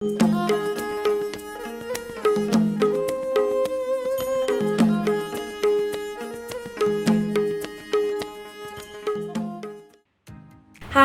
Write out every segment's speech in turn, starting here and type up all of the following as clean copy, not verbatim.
Hi,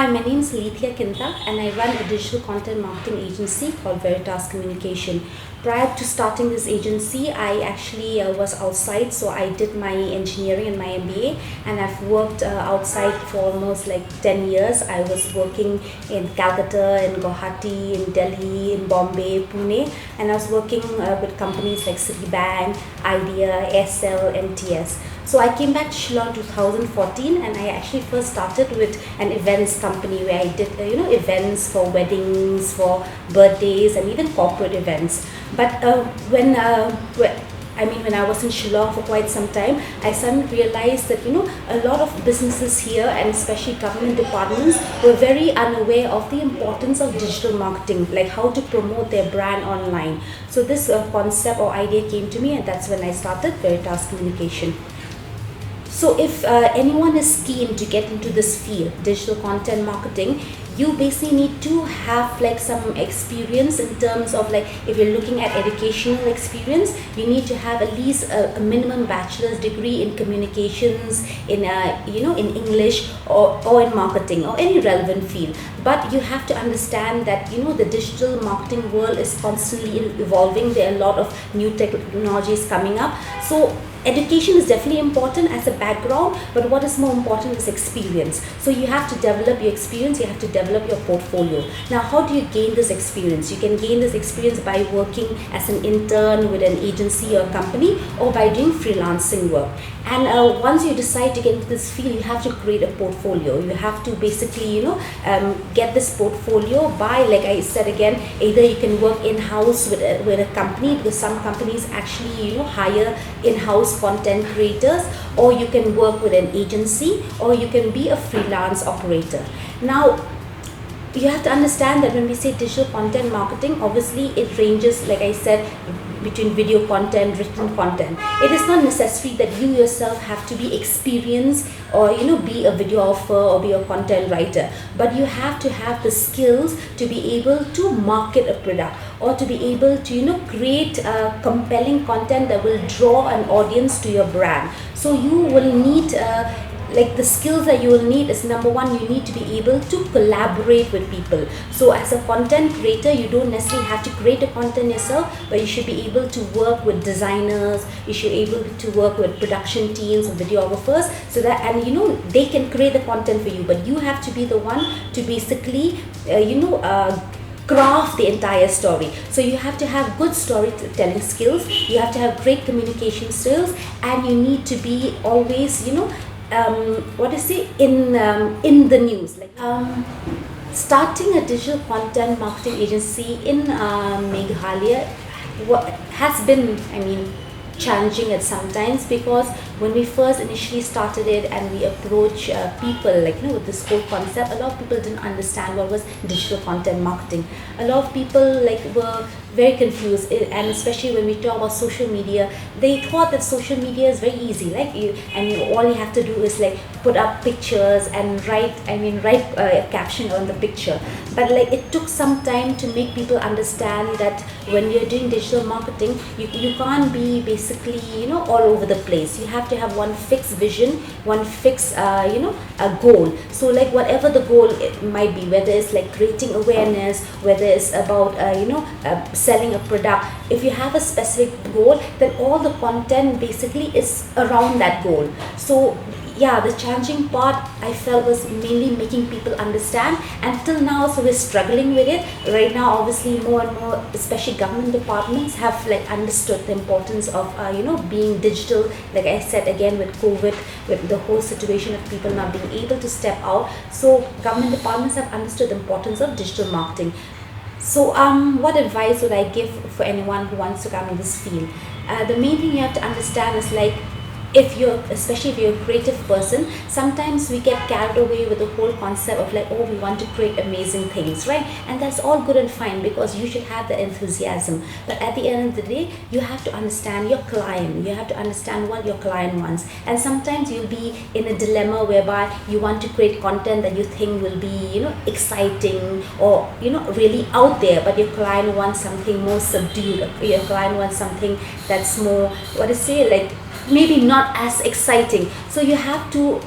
my name is Alethea Kynta and I run a digital content marketing agency called Veritas Communication. Prior to starting this agency, I actually was outside, so I did my engineering and my MBA, and I've worked outside for almost like 10 years. I was working in Calcutta, in Guwahati, in Delhi, in Bombay, Pune, and I was working with companies like Citibank, Idea, SL, MTS. So I came back to Shillong in 2014, and I actually first started with an events company where I did events for weddings, for birthdays, and even corporate events. But when I was in Shillong for quite some time, I suddenly realized that a lot of businesses here, and especially government departments, were very unaware of the importance of digital marketing, like how to promote their brand online. So this concept or idea came to me, and that's when I started Veritas Communication. So if anyone is keen to get into this field, digital content marketing, you basically need to have like some experience in terms of, like, if you're looking at educational experience, you need to have at least a minimum bachelor's degree in communications, in in English, or in marketing, or any relevant field. But you have to understand that the digital marketing world is constantly evolving. There are a lot of new technologies coming up. So education is definitely important as a background, but what is more important is experience. So you have to develop your experience, you have to develop your portfolio. Now, how do you gain this experience? You can gain this experience by working as an intern with an agency or company, or by doing freelancing work. And once you decide to get into this field, you have to create a portfolio. You have to basically get this portfolio by, like I said again, either you can work in-house with a company, because some companies actually hire in-house content creators, or you can work with an agency, or you can be a freelance operator. Now, you have to understand that when we say digital content marketing, obviously it ranges, like I said, between video content, written content. It is not necessary that you yourself have to be experienced, or be a videographer or be a content writer, but you have to have the skills to be able to market a product, or to be able to create compelling content that will draw an audience to your brand. So you will need like the skills that you will need is, number one, you need to be able to collaborate with people. So as a content creator, you don't necessarily have to create the content yourself, but you should be able to work with designers, you should be able to work with production teams or videographers, so that, and they can create the content for you, but you have to be the one to basically craft the entire story. So you have to have good storytelling skills, you have to have great communication skills, and you need to be always in the news. Like starting a digital content marketing agency in Meghalaya has been, challenging at sometimes, because when we first initially started it and we approach people with this whole concept, a lot of people didn't understand what was digital content marketing. A lot of people were very confused, and especially when we talk about social media, they thought that social media is very easy, all you have to do is put up pictures and write a caption on the picture. But it took some time to make people understand that when you're doing digital marketing, you can't be basically all over the place. You have to have one fixed vision, one fixed a goal. So whatever the goal it might be, whether it's creating awareness, whether it's about selling a product, if you have a specific goal, then all the content basically is around that goal. So yeah, the challenging part I felt was mainly making people understand, and till now, so we're struggling with it. Right now, obviously, more and more, especially government departments, have understood the importance of being digital. Like I said again, with COVID, with the whole situation of people not being able to step out, so government departments have understood the importance of digital marketing. So what advice would I give for anyone who wants to come in this field? The main thing you have to understand is especially if you're a creative person, sometimes we get carried away with the whole concept of like, oh, we want to create amazing things, right? And that's all good and fine, because you should have the enthusiasm. But at the end of the day, you have to understand your client. You have to understand what your client wants. And sometimes you'll be in a dilemma whereby you want to create content that you think will be, exciting or, really out there, but your client wants something more subdued. Your client wants something that's more, what to say, like maybe not as exciting. So you have to,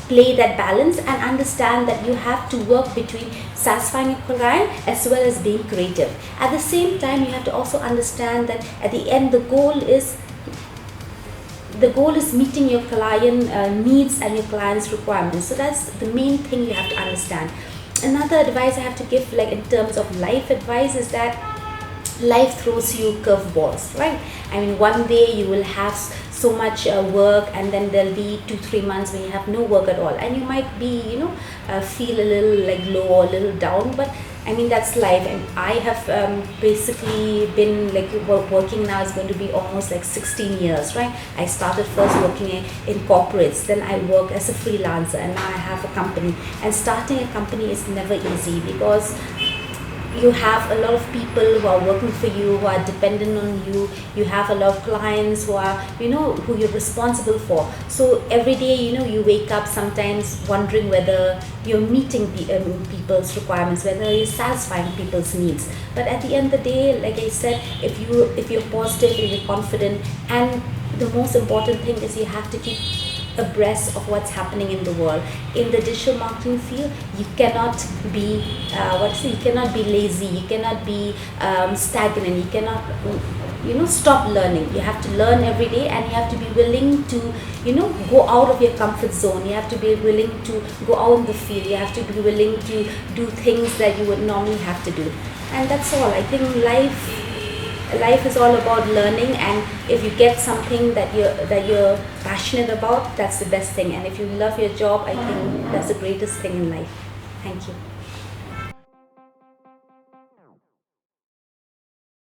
play that balance and understand that you have to work between satisfying your client as well as being creative. At the same time, you have to also understand that at the end, the goal is meeting your client needs and your client's requirements. So that's the main thing you have to understand. Another advice I have to give, like in terms of life advice, is that life throws you curveballs, right? I mean, one day you will have so much work, and then there'll be 2-3 months when you have no work at all, and you might be feel a little like low or a little down. But I mean, that's life. And I have basically been like working now is going to be almost like 16 years, right? I started first working in corporates, then I worked as a freelancer, and now I have a company. And starting a company is never easy, because you have a lot of people who are working for you, who are dependent on you. You have a lot of clients who are, who you're responsible for. So every day, you wake up sometimes wondering whether you're meeting people's requirements, whether you're satisfying people's needs. But at the end of the day, like I said, if you're positive, if you're confident, and the most important thing is you have to keep abreast of what's happening in the world. In the digital marketing field, you cannot be you cannot be lazy, you cannot be stagnant, you cannot stop learning. You have to learn every day, and you have to be willing to go out of your comfort zone. You have to be willing to go out in the field. You have to be willing to do things that you would normally have to do. And that's all. I think life is all about learning, and if you get something that you're passionate about, that's the best thing. And if you love your job, I think that's the greatest thing in life. Thank you.